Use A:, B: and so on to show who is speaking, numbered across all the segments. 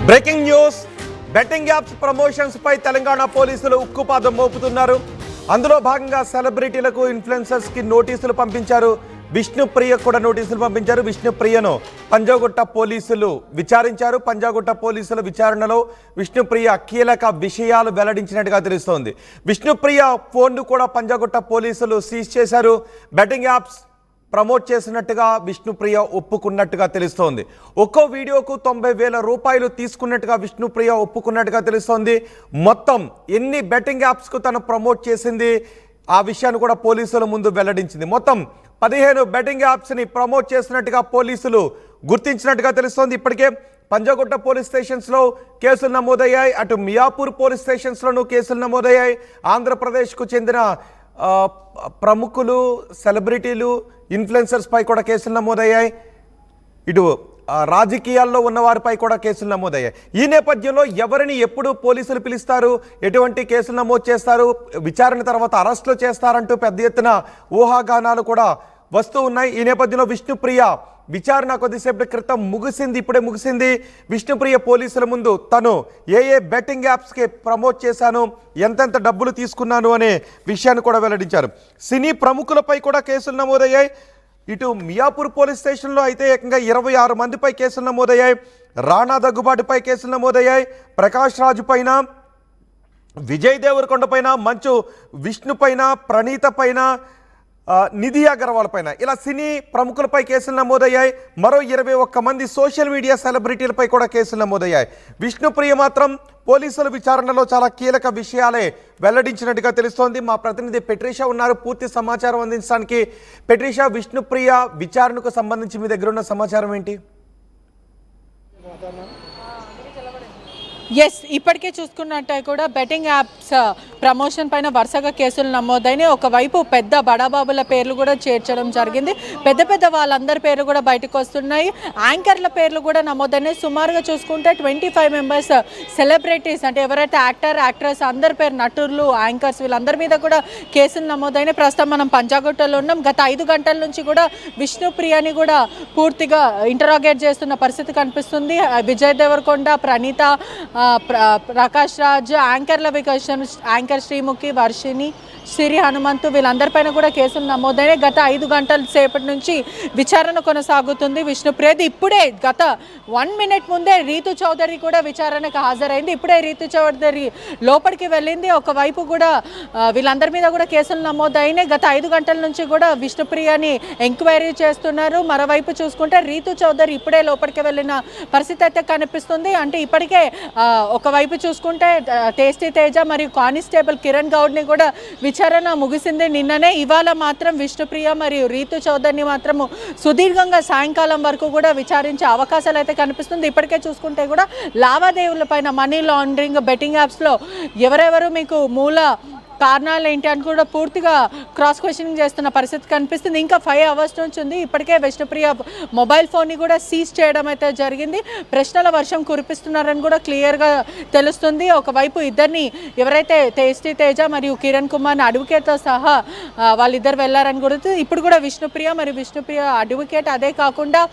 A: Breaking news. Betting apps promotions పై తెలంగాణ పోలీసులు ఉక్కుపాదం మోపుతున్నారు. అందులో భాగంగా సెలబ్రిటీలకు, ఇన్ఫ్లుయెన్సర్స్ కి నోటీసులు పంపించారు. విష్ణుప్రియ కూడా నోటీసులు పంపించారు. విష్ణుప్రియను పంజాగుట్ట పోలీసులు విచారించారు. పంజాగుట్ట పోలీసుల విచారణలో విష్ణుప్రియ కీలక విషయాలు వెల్లడించినట్టుగా తెలుస్తోంది. విష్ణుప్రియ ఫోన్ను కూడా పంజాగుట్ట పోలీసులు సీజ్ చేశారు. బెట్టింగ్ యాప్స్ ప్రమోట్ చేసినట్టుగా విష్ణుప్రియ ఒప్పుకున్నట్టుగా తెలుస్తోంది. ఒక్కో వీడియోకు 90,000 రూపాయలు తీసుకున్నట్టుగా విష్ణుప్రియ ఒప్పుకున్నట్టుగా తెలుస్తోంది. మొత్తం ఎన్ని బెట్టింగ్ యాప్స్కు తను ప్రమోట్ చేసింది ఆ విషయాన్ని కూడా పోలీసుల ముందు వెల్లడించింది. మొత్తం 15 బెట్టింగ్ యాప్స్ని ప్రమోట్ చేసినట్టుగా పోలీసులు గుర్తించినట్టుగా తెలుస్తోంది. ఇప్పటికే పంజాగుట్ట పోలీస్ స్టేషన్స్లో కేసులు నమోదయ్యాయి. అటు మియాపూర్ పోలీస్ స్టేషన్స్లోనూ కేసులు నమోదయ్యాయి. ఆంధ్రప్రదేశ్కు చెందిన ప్రముఖులు, సెలబ్రిటీలు, ఇన్ఫ్లుయెన్సర్స్ పై కూడా కేసులు నమోదయ్యాయి. ఇటు రాజకీయాల్లో ఉన్న వారిపై కూడా కేసులు నమోదయ్యాయి. ఈ నేపథ్యంలో ఎవరిని ఎప్పుడు పోలీసులు పిలుస్తారు, ఎటువంటి కేసులు నమోదు చేస్తారు, విచారణ తర్వాత అరెస్టులు చేస్తారంటూ పెద్ద ఎత్తున ఊహాగానాలు కూడా వస్తూ ఉన్నాయి. ఈ నేపథ్యంలో విష్ణుప్రియ విచారణ కొద్దిసేపటి క్రితం ముగిసింది. ఇప్పుడే ముగిసింది. విష్ణుప్రియ పోలీసుల ముందు తను ఏ బెట్టింగ్ యాప్స్కి ప్రమోట్ చేశాను, ఎంతెంత డబ్బులు తీసుకున్నాను అనే విషయాన్ని కూడా వెల్లడించారు. సినీ ప్రముఖులపై కూడా కేసులు నమోదయ్యాయి. ఇటు మియాపూర్ పోలీస్ స్టేషన్లో అయితే ఏకంగా 26 మందిపై కేసులు నమోదయ్యాయి. రాణా దగ్గుబాటుపై కేసులు నమోదయ్యాయి. ప్రకాష్ రాజు పైన, విజయ్ దేవరకొండ పైన, మంచు విష్ణు పైన, ప్రణీత పైన, నిధి అగర్వాల్ పైన, ఇలా సినీ ప్రముఖులపై కేసులు నమోదయ్యాయి. మరో 21 మంది సోషల్ మీడియా సెలబ్రిటీలపై కూడా కేసులు నమోదయ్యాయి. విష్ణుప్రియ మాత్రం పోలీసుల విచారణలో చాలా కీలక విషయాలే వెల్లడించినట్టుగా తెలుస్తోంది. మా ప్రతినిధి పెట్రిషా ఉన్నారు పూర్తి సమాచారం అందించడానికి. పెట్రిషా, విష్ణుప్రియ విచారణకు సంబంధించి మీ దగ్గర ఉన్న సమాచారం ఏంటి?
B: ఎస్, ఇప్పటికే చూసుకున్నట్టే కూడా బెట్టింగ్ యాప్స్ ప్రమోషన్ పైన వరుసగా కేసులు నమోదైనాయి. ఒకవైపు పెద్ద బడాబాబుల పేర్లు కూడా చేర్చడం జరిగింది. పెద్ద పెద్ద వాళ్ళందరి పేర్లు కూడా బయటకు వస్తున్నాయి. యాంకర్ల పేర్లు కూడా నమోదైనాయి. సుమారుగా చూసుకుంటే 25 మెంబర్స్ సెలబ్రిటీస్, అంటే ఎవరైతే యాక్టర్, యాక్ట్రెస్ అందరి పేరు, నటులు, యాంకర్స్, వీళ్ళందరి మీద కూడా కేసులు నమోదైనాయి. ప్రస్తుతం మనం పంజాగుట్టలో ఉన్నాం. గత 5 గంటల నుంచి కూడా విష్ణుప్రియని కూడా పూర్తిగా ఇంటరాగేట్ చేస్తున్న పరిస్థితి కనిపిస్తుంది. విజయ్ దేవరకొండ, ప్రణీత, ప్రకాష్ రాజ్, యాంకర్ల వికర్షన్, యాంకర్ శ్రీముఖి, వర్షిని, సిరి హనుమంతు, వీళ్ళందరిపైన కూడా కేసులు నమోదైనాయి. గత 5 గంటల సేపటి నుంచి విచారణ కొనసాగుతుంది విష్ణుప్రియది. ఇప్పుడే గత 1 మినిట్ ముందే రీతు చౌదరి కూడా విచారణకు హాజరైంది. ఇప్పుడే రీతు చౌదరి లోపలికి వెళ్ళింది. ఒకవైపు కూడా వీళ్ళందరి మీద కూడా కేసులు నమోదైనాయి. గత 5 గంటల నుంచి కూడా విష్ణుప్రియని ఎంక్వైరీ చేస్తున్నారు. మరోవైపు చూసుకుంటే రీతు చౌదరి ఇప్పుడే లోపలికి వెళ్ళిన పరిస్థితి అయితే కనిపిస్తుంది. అంటే ఇప్పటికే ఒకవైపు చూసుకుంటే టేస్టీ తేజ మరియు కానిస్టేబుల్ కిరణ్ గౌడ్ని కూడా విచారణ ముగిసింది నిన్ననే. ఇవాళ మాత్రం విష్ణుప్రియ మరియు రీతు చౌదరిని మాత్రము సుదీర్ఘంగా సాయంకాలం వరకు కూడా విచారించే అవకాశాలు అయితే కనిపిస్తుంది. ఇప్పటికే చూసుకుంటే కూడా లావాదేవీల పైన, మనీ లాండరింగ్, బెట్టింగ్ యాప్స్లో ఎవరెవరు మీకు మూల కారణాలు ఏంటి అని కూడా పూర్తిగా క్రాస్ క్వశ్చనింగ్ చేస్తున్న పరిస్థితి కనిపిస్తుంది. ఇంకా 5 అవర్స్ నుంచి ఉంది. ఇప్పటికే విష్ణుప్రియ మొబైల్ ఫోన్ని కూడా సీజ్ చేయడం అయితే జరిగింది. ప్రశ్నల వర్షం కురిపిస్తున్నారని కూడా క్లియర్గా తెలుస్తుంది. ఒకవైపు ఇద్దరిని, ఎవరైతే టేస్టీ తేజ మరియు కిరణ్ కుమార్ని అడ్వకేట్తో సహా వాళ్ళిద్దరు వెళ్ళారని కూడా ఇప్పుడు కూడా విష్ణుప్రియ మరియు విష్ణుప్రియ అడ్వకేట్, అదే కాకుండా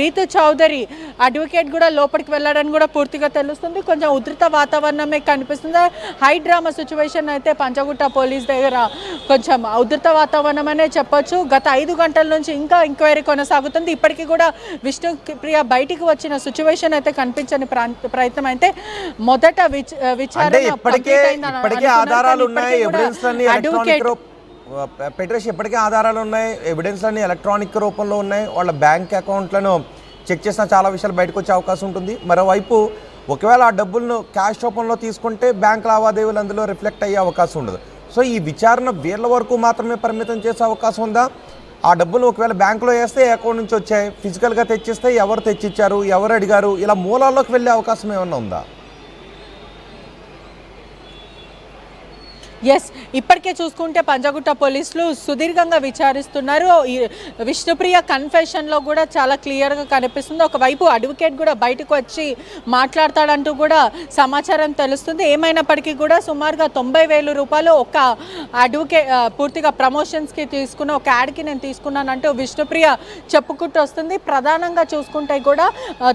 B: రీతు చౌదరి అడ్వకేట్ కూడా లోపలికి వెళ్ళారని కూడా పూర్తిగా తెలుస్తుంది. కొంచెం ఉధృత వాతావరణమే కనిపిస్తుంది. హై డ్రామా సిచ్యువేషన్ అయితే పంజాగుట్ట పోలీస్ దగ్గర కొంచెం ఉధృత వాతావరణం అనే చెప్పొచ్చు. గత 5 గంటల నుంచి ఇంకా ఎంక్వైరీ కొనసాగుతుంది. ఇప్పటికీ కూడా విష్ణుప్రియ బయటికి వచ్చిన సిచ్యువేషన్ అయితే కనిపించని ప్రయత్నం అయితే మొదట విచారణ
A: ఇప్పటికే ఆధారాలు ఉన్నాయి, ఇప్పటికే ఆధారాలు ఉన్నాయి, ఎవిడెన్స్ అన్ని ఎలక్ట్రానిక్ రూపంలో ఉన్నాయి. వాళ్ళ బ్యాంక్ అకౌంట్లను చెక్ చేసిన చాలా విషయాలు బయటకు వచ్చే అవకాశం ఉంటుంది. మరోవైపు ఒకవేళ ఆ డబ్బులను క్యాష్ రూపంలో తీసుకుంటే బ్యాంక్ లావాదేవీలు అందులో రిఫ్లెక్ట్ అయ్యే అవకాశం ఉండదు. సో ఈ విచారణ వీళ్ళ వరకు మాత్రమే పరిమితం చేసే అవకాశం ఉందా? ఆ డబ్బులు ఒకవేళ బ్యాంకులో వేస్తే ఏ అకౌంట్ నుంచి వచ్చాయి, ఫిజికల్గా తెచ్చిస్తే ఎవరు తెచ్చిచ్చారు, ఎవరు అడిగారు, ఇలా మూలాల్లోకి వెళ్ళే అవకాశం ఏమన్నా ఉందా?
B: ఎస్, ఇప్పటికే చూసుకుంటే పంజాగుట్ట పోలీసులు సుదీర్ఘంగా విచారిస్తున్నారు. ఈ విష్ణుప్రియ కన్ఫెషన్లో కూడా చాలా క్లియర్గా కనిపిస్తుంది. ఒకవైపు అడ్వకేట్ కూడా బయటకు వచ్చి మాట్లాడతాడంటూ కూడా సమాచారం తెలుస్తుంది. ఏమైనప్పటికీ కూడా సుమారుగా 90,000 రూపాయలు ఒక అడ్వకేట్ పూర్తిగా ప్రమోషన్స్కి తీసుకున్న ఒక యాడ్కి నేను తీసుకున్నానంటూ విష్ణుప్రియ చెప్పుకుంటూ వస్తుంది. ప్రధానంగా చూసుకుంటే కూడా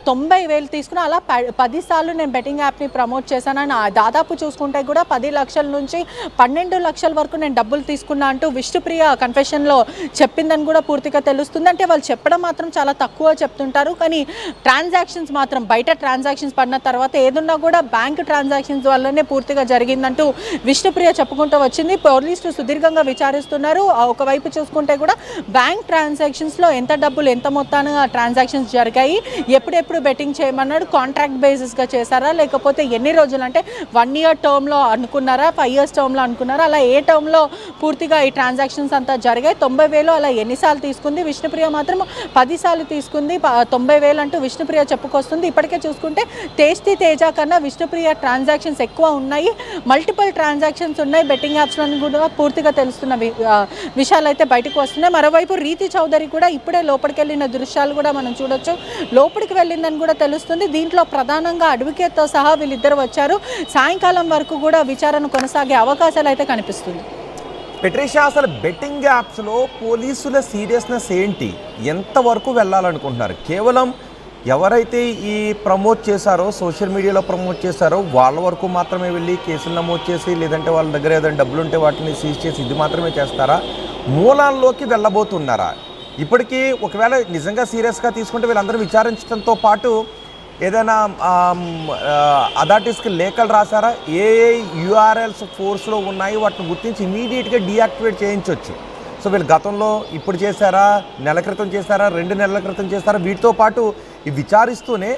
B: 90,000 తీసుకున్న అలా 10 సార్లు నేను బెట్టింగ్ యాప్ని ప్రమోట్ చేశానని దాదాపు చూసుకుంటే కూడా 10 లక్షల నుంచి 12 లక్షల వరకు నేను డబ్బులు తీసుకున్నా అంటూ విష్ణుప్రియ కన్ఫెషన్లో చెప్పిందని కూడా పూర్తిగా తెలుస్తుంది. అంటే వాళ్ళు చెప్పడం మాత్రం చాలా తక్కువ చెప్తుంటారు, కానీ ట్రాన్సాక్షన్స్ మాత్రం బయట ట్రాన్సాక్షన్స్ పడిన తర్వాత ఏదున్నా కూడా బ్యాంక్ ట్రాన్సాక్షన్స్ వల్లనే పూర్తిగా జరిగిందంటూ విష్ణుప్రియ చెప్పుకుంటూ వచ్చింది. పోలీసులు సుదీర్ఘంగా విచారిస్తున్నారు. ఒకవైపు చూసుకుంటే కూడా బ్యాంక్ ట్రాన్సాక్షన్స్లో ఎంత డబ్బులు ఎంత మొత్తాన ట్రాన్సాక్షన్స్ జరిగాయి, ఎప్పుడెప్పుడు బెట్టింగ్ చేయమన్నాడు, కాంట్రాక్ట్ బేసిస్గా చేశారా లేకపోతే ఎన్ని రోజులు అంటే 1 year టర్మ్లో అనుకున్నారా, 5 years టర్మ్లో అనుకున్నారా, అలా ఏ టర్మ్లో పూర్తిగా ఈ ట్రాన్సాక్షన్స్ అంతా జరిగాయి, 90,000 అలా ఎన్నిసార్లు తీసుకుంది, విష్ణుప్రియ మాత్రం 10 సార్లు తీసుకుంది, 90,000 అంటూ విష్ణుప్రియ చెప్పుకొస్తుంది. ఇప్పటికే చూసుకుంటే టేస్టీ తేజ కన్నా విష్ణుప్రియ ట్రాన్సాక్షన్స్ ఎక్కువ ఉన్నాయి, మల్టిపుల్ ట్రాన్సాక్షన్స్ ఉన్నాయి బెట్టింగ్ యాప్స్లో కూడా పూర్తిగా తెలుస్తున్న విషయాలు అయితే బయటకు వస్తున్నాయి. మరోవైపు రీతి చౌదరి కూడా ఇప్పుడే లోపలికి వెళ్ళిన దృశ్యాలు కూడా మనం చూడొచ్చు. లోపలికి వెళ్ళిందని కూడా తెలుస్తుంది. దీంట్లో ప్రధానంగా అడ్వకేట్తో సహా వీళ్ళిద్దరు వచ్చారు. సాయంకాలం వరకు కూడా విచారణ కొనసాగే అవకాశాలు అయితే కనిపిస్తుంది.
A: పెట్రిషా, అసలు బెట్టింగ్ యాప్స్లో పోలీసుల సీరియస్నెస్ ఏంటి, ఎంతవరకు వెళ్ళాలనుకుంటున్నారు? కేవలం ఎవరైతే ఈ ప్రమోట్ చేశారో, సోషల్ మీడియాలో ప్రమోట్ చేశారో వాళ్ళ వరకు మాత్రమే వెళ్ళి కేసులు నమోదు చేసి, లేదంటే వాళ్ళ దగ్గర ఏదైనా డబ్బులు ఉంటే వాటిని సీజ్ చేసి ఇది మాత్రమే చేస్తారా? మూలాల్లోకి వెళ్ళబోతున్నారా? ఇప్పటికీ ఒకవేళ నిజంగా సీరియస్గా తీసుకుంటే వీళ్ళందరూ విచారించడంతో పాటు ఏదైనా అథారిటీస్కి లేఖలు రాశారా? ఏ యూఆర్ఎల్స్ ఫోర్స్లో ఉన్నాయి వాటిని గుర్తించి ఇమీడియట్గా డీయాక్టివేట్ చేయించవచ్చు. సో వీళ్ళు గతంలో ఇప్పుడు చేశారా, నెల క్రితం చేశారా, 2 నెలల క్రితం చేశారా? వీటితో పాటు ఈ విచారిస్తూనే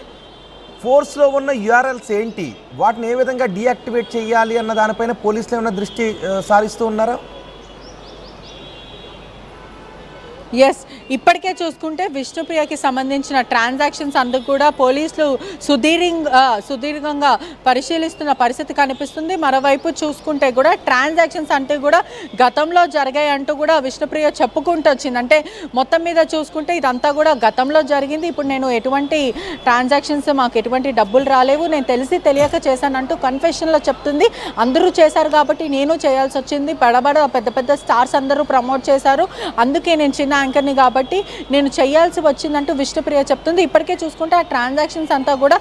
A: ఫోర్స్లో ఉన్న యూఆర్ఎల్స్ ఏంటి, వాటిని ఏ విధంగా డీయాక్టివేట్ చేయాలి అన్న దానిపైన పోలీసులు ఏమైనా దృష్టి సారిస్తూ ఉన్నారా?
B: ఎస్, ఇప్పటికే చూసుకుంటే విష్ణుప్రియకి సంబంధించిన ట్రాన్సాక్షన్స్ అందుకు కూడా పోలీసులు సుదీర్ఘంగా పరిశీలిస్తున్న పరిస్థితి కనిపిస్తుంది. మరోవైపు చూసుకుంటే కూడా ట్రాన్సాక్షన్స్ అంటే కూడా గతంలో జరిగాయి అంటూ కూడా విష్ణుప్రియ చెప్పుకుంటూ వచ్చింది. అంటే మొత్తం మీద చూసుకుంటే ఇదంతా కూడా గతంలో జరిగింది, ఇప్పుడు నేను ఎటువంటి ట్రాన్సాక్షన్స్ మాకు ఎటువంటి డబ్బులు రాలేవు, నేను తెలిసి తెలియక చేశానంటూ కన్ఫెషన్లో చెప్తుంది. అందరూ చేశారు కాబట్టి నేను చేయాల్సి వచ్చింది, పెద్ద పెద్ద స్టార్స్ అందరూ ప్రమోట్ చేశారు, అందుకే నేను చిన్న యాంకర్ని కాబట్టి నేను చేయాల్సి వచ్చిందంటూ విష్ణుప్రియ చెప్తుంది. ఇప్పటికే చూసుకుంటే ఆ ట్రాన్సాక్షన్స్ అంతా కూడా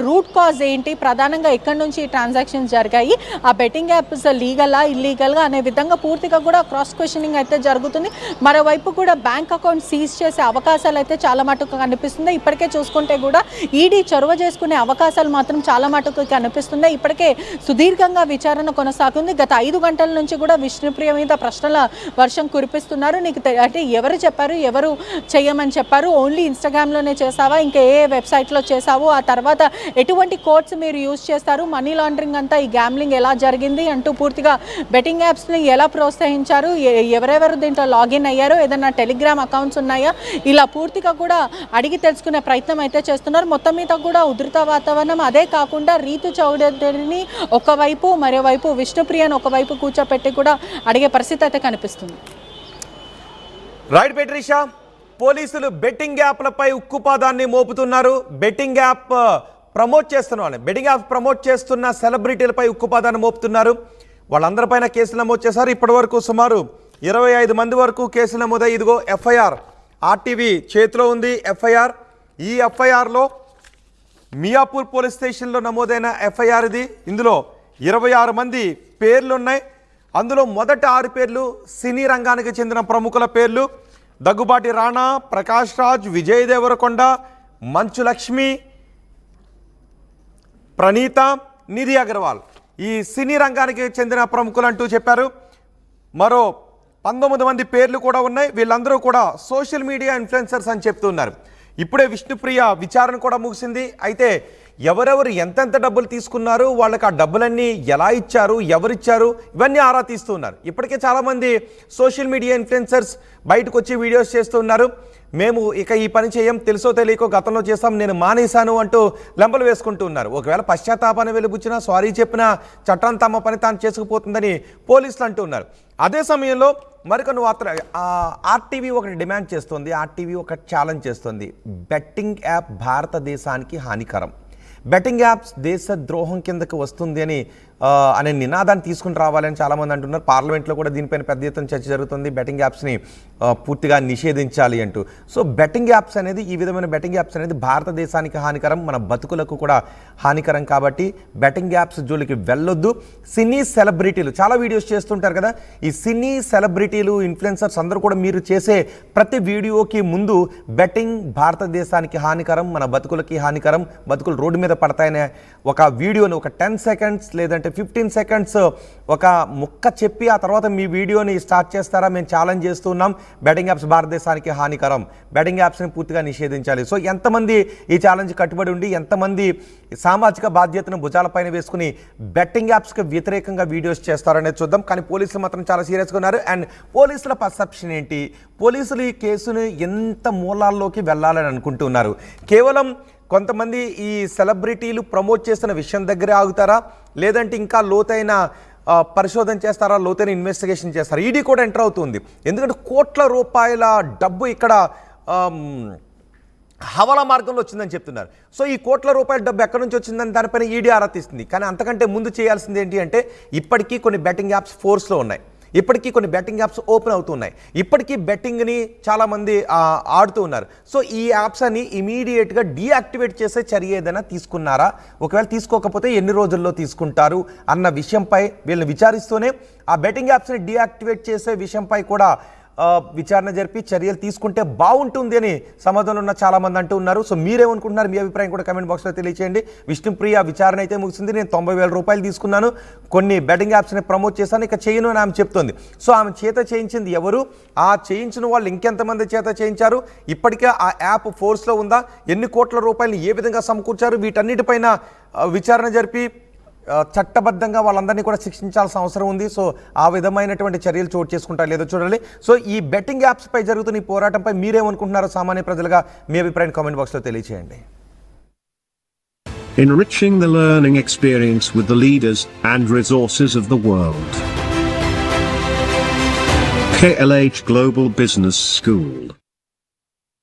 B: రూట్ కాజ్ ఏంటి, ప్రధానంగా ఎక్కడి నుంచి ఈ ట్రాన్సాక్షన్స్ జరిగాయి, ఆ బెట్టింగ్ యాప్స్ లీగలా ఇల్లీగల్గా అనే విధంగా పూర్తిగా కూడా క్రాస్ క్వశ్చనింగ్ అయితే జరుగుతుంది. మరోవైపు కూడా బ్యాంక్ అకౌంట్ సీజ్ చేసే అవకాశాలు అయితే చాలా మటుకు కనిపిస్తుంది. ఇప్పటికే చూసుకుంటే కూడా ఈడీ చొరవ చేసుకునే అవకాశాలు మాత్రం చాలా మటుకు కనిపిస్తున్నాయి. ఇప్పటికే సుదీర్ఘంగా విచారణ కొనసాగుతుంది. గత 5 గంటల నుంచి కూడా విష్ణుప్రియ మీద ప్రశ్నల వర్షం కురిపిస్తున్నారు. నీకు అంటే ఎవరు చెప్పారు, ఎవరు చేయమని చెప్పారు, ఓన్లీ ఇన్స్టాగ్రామ్లోనే చేసావా, ఇంకా ఏ వెబ్సైట్లో చేసావు, ఆ తర్వాత ఎటువంటి కోడ్స్ మీరు యూజ్ చేస్తారు, మనీ లాండరింగ్ అంతా ఈ గ్యామ్లింగ్ ఎలా జరిగింది అంటూ పూర్తిగా బెట్టింగ్ యాప్స్ని ఎలా ప్రోత్సహించారు, ఎవరెవరు దీంట్లో లాగిన్ అయ్యారు, ఏదైనా టెలిగ్రామ్ అకౌంట్స్ ఉన్నాయా, ఇలా పూర్తిగా కూడా అడిగి తెలుసుకునే ప్రయత్నం అయితే చేస్తున్నారు. మొత్తం మీద కూడా ఉధృత వాతావరణం. అదే కాకుండా రీతు చౌదరిని ఒకవైపు, మరోవైపు విష్ణుప్రియను ఒకవైపు కూర్చోపెట్టి కూడా అడిగే పరిస్థితి అయితే కనిపిస్తుంది.
A: రైట్ పెట్రిషా, పోలీసులు బెట్టింగ్ యాప్లపై ఉక్కుపాదాన్ని మోపుతున్నారు. బెట్టింగ్ యాప్ ప్రమోట్ చేస్తున్న బెట్టింగ్ యాప్ ప్రమోట్ చేస్తున్న సెలబ్రిటీలపై ఉక్కుపాదాన్ని మోపుతున్నారు. వాళ్ళందరిపైన కేసులు నమోదు చేశారు. ఇప్పటి వరకు సుమారు 25 మంది వరకు కేసులు నమోదయ్యి, ఇదిగో ఎఫ్ఐఆర్ ఆర్టీవీ చేతిలో ఉంది. ఎఫ్ఐఆర్, ఈ ఎఫ్ఐఆర్లో మియాపూర్ పోలీస్ స్టేషన్లో నమోదైన ఎఫ్ఐఆర్ ఇది. ఇందులో 26 మంది పేర్లు ఉన్నాయి. అందులో మొదటి 6 పేర్లు సినీ రంగానికి చెందిన ప్రముఖుల పేర్లు. దగ్గుబాటి రాణా, ప్రకాష్ రాజ్, విజయ్ దేవరకొండ, మంచు లక్ష్మి, ప్రణీత, నిధి అగర్వాల్ ఈ సినీ రంగానికి చెందిన ప్రముఖులు అంటూ చెప్పారు. మరో 19 మంది పేర్లు కూడా ఉన్నాయి. వీళ్ళందరూ కూడా సోషల్ మీడియా ఇన్ఫ్లుయెన్సర్స్ అని చెప్తున్నారు. ఇప్పుడే విష్ణుప్రియ విచారణ కూడా ముగిసింది. అయితే ఎవరెవరు ఎంతెంత డబ్బులు తీసుకున్నారు, వాళ్ళకి ఆ డబ్బులన్నీ ఎలా ఇచ్చారు, ఎవరిచ్చారు, ఇవన్నీ ఆరా తీస్తున్నారు. ఇప్పటికే చాలామంది సోషల్ మీడియా ఇన్ఫ్లుయెన్సర్స్ బయటకు వచ్చి వీడియోస్ చేస్తున్నారు. మేము ఇక ఈ పని చేయం, తెలుసో తెలియకో గతంలో చేస్తాం, నేను మానేశాను అంటూ లంబలు వేసుకుంటూ ఉన్నారు. ఒకవేళ పశ్చాత్తాపాన్ని వెలుబుచ్చినా, సారీ చెప్పినా చట్టం తమ పని తాను చేసుకుపోతుందని పోలీసులు అంటూ ఉన్నారు. అదే సమయంలో మరికొన్ని వార్తలు, ఆర్టీవీ ఒకటి డిమాండ్ చేస్తుంది, ఆర్టీవీ ఒక ఛాలెంజ్ చేస్తుంది. బెట్టింగ్ యాప్ భారతదేశానికి హానికరం, బెట్టింగ్ యాప్స్ దేశ ద్రోహం కిందకి వస్తుంది అనే నినాదాన్ని తీసుకుని రావాలని చాలామంది అంటున్నారు. పార్లమెంట్లో కూడా దీనిపైన పెద్ద ఎత్తున చర్చ జరుగుతుంది, బెట్టింగ్ యాప్స్ని పూర్తిగా నిషేధించాలి అంటూ. సో బెట్టింగ్ యాప్స్ అనేది, ఈ విధమైన బెట్టింగ్ యాప్స్ అనేది భారతదేశానికి హానికరం, మన బతుకులకు కూడా హానికరం. కాబట్టి బెట్టింగ్ యాప్స్ జోలికి వెళ్ళొద్దు. సినీ సెలబ్రిటీలు చాలా వీడియోస్ చేస్తుంటారు కదా, ఈ సినీ సెలబ్రిటీలు, ఇన్ఫ్లుయెన్సర్స్ అందరూ కూడా మీరు చేసే ప్రతి వీడియోకి ముందు బెట్టింగ్ భారతదేశానికి హానికరం, మన బతుకులకి హానికరం, బతుకులు రోడ్డు మీద పడతాయనే ఒక వీడియోని ఒక 10 సెకండ్స్ లేదంటే 15 సెకండ్స్ ఒక ముక్క చెప్పి ఆ తర్వాత మీ వీడియోని స్టార్ట్ చేస్తారా, మేము ఛాలెంజ్ చేస్తున్నాం, బెట్టింగ్ యాప్స్ భారతదేశానికి హానికరం, బెట్టింగ్ యాప్స్ని పూర్తిగా నిషేధించాలి. సో ఎంతమంది ఈ ఛాలెంజ్ కట్టుబడి ఉండి ఎంతమంది సామాజిక బాధ్యతను భుజాలపైన వేసుకుని బెట్టింగ్ యాప్స్కి వ్యతిరేకంగా వీడియోస్ చేస్తారనేది చూద్దాం. కానీ పోలీసులు మాత్రం చాలా సీరియస్గా ఉన్నారు. అండ్ పోలీసుల పర్సెప్షన్ ఏంటి, పోలీసులు ఈ కేసును ఎంత మూలాల్లోకి వెళ్ళాలని అనుకుంటున్నారు? కేవలం కొంతమంది ఈ సెలబ్రిటీలు ప్రమోట్ చేస్తున్న విషయం దగ్గరే ఆగుతారా, లేదంటే ఇంకా లోతైన పరిశోధన చేస్తారా, లోతైన ఇన్వెస్టిగేషన్ చేస్తారా? ఈడీ కూడా ఎంటర్ అవుతుంది, ఎందుకంటే కోట్ల రూపాయల డబ్బు ఇక్కడ హవాలా మార్గంలో వచ్చిందని చెప్తున్నారు. సో ఈ కోట్ల రూపాయల డబ్బు ఎక్కడి నుంచి వచ్చిందని దానిపైన ఈడీ ఆరా తీస్తుంది. కానీ అంతకంటే ముందు చేయాల్సింది ఏంటి అంటే, ఇప్పటికీ కొన్ని బెట్టింగ్ యాప్స్ ఫోర్స్లో ఉన్నాయి, ఇప్పటికీ కొన్ని బెట్టింగ్ యాప్స్ ఓపెన్ అవుతున్నాయి, ఇప్పటికీ బెట్టింగ్ని చాలామంది ఆడుతూ ఉన్నారు. సో ఈ యాప్స్ అని ఇమీడియట్గా డీయాక్టివేట్ చేసే చర్య ఏదైనా తీసుకున్నారా, ఒకవేళ తీసుకోకపోతే ఎన్ని రోజుల్లో తీసుకుంటారు అన్న విషయంపై వీళ్ళని విచారిస్తూనే ఆ బెట్టింగ్ యాప్స్ని డీయాక్టివేట్ చేసే విషయంపై కూడా విచారణ జరిపి చర్యలు తీసుకుంటే బాగుంటుంది అని సమాధానం ఉన్న చాలామంది అంటూ ఉన్నారు. సో మీరేమనుకుంటున్నారు, మీ అభిప్రాయం కూడా కమెంట్ బాక్స్లో తెలియచేయండి. విష్ణుప్రియ విచారణ అయితే ముగిసింది, నేను 90,000 రూపాయలు తీసుకున్నాను, కొన్ని బెట్టింగ్ యాప్స్ని ప్రమోట్ చేశాను, ఇక చేయను అని ఆమె చెప్తోంది. సో ఆమె చేత చేయించింది ఎవరు, ఆ చేయించిన వాళ్ళు ఇంకెంతమంది చేత చేయించారు, ఇప్పటికే ఆ యాప్ ఫోర్స్లో ఉందా, ఎన్ని కోట్ల రూపాయలు ఏ విధంగా సమకూర్చారు, వీటన్నిటిపైన విచారణ జరిపి చట్టబద్ధంగా వాళ్ళందరినీ కూడా శిక్షించాల్సిన అవసరం ఉంది. సో ఆ విధమైనటువంటి చర్యలు చోటు చేసుకుంటారు లేదో చూడాలి. సో ఈ బెట్టింగ్ యాప్స్ పై జరుగుతున్న ఈ పోరాటంపై మీరేమనుకుంటున్నారో సామాన్య ప్రజలుగా మీ అభిప్రాయం కామెంట్ బాక్స్లో తెలియచేయండి.
C: Enriching the learning experience with the leaders and resources of the world. KLH Global Business School.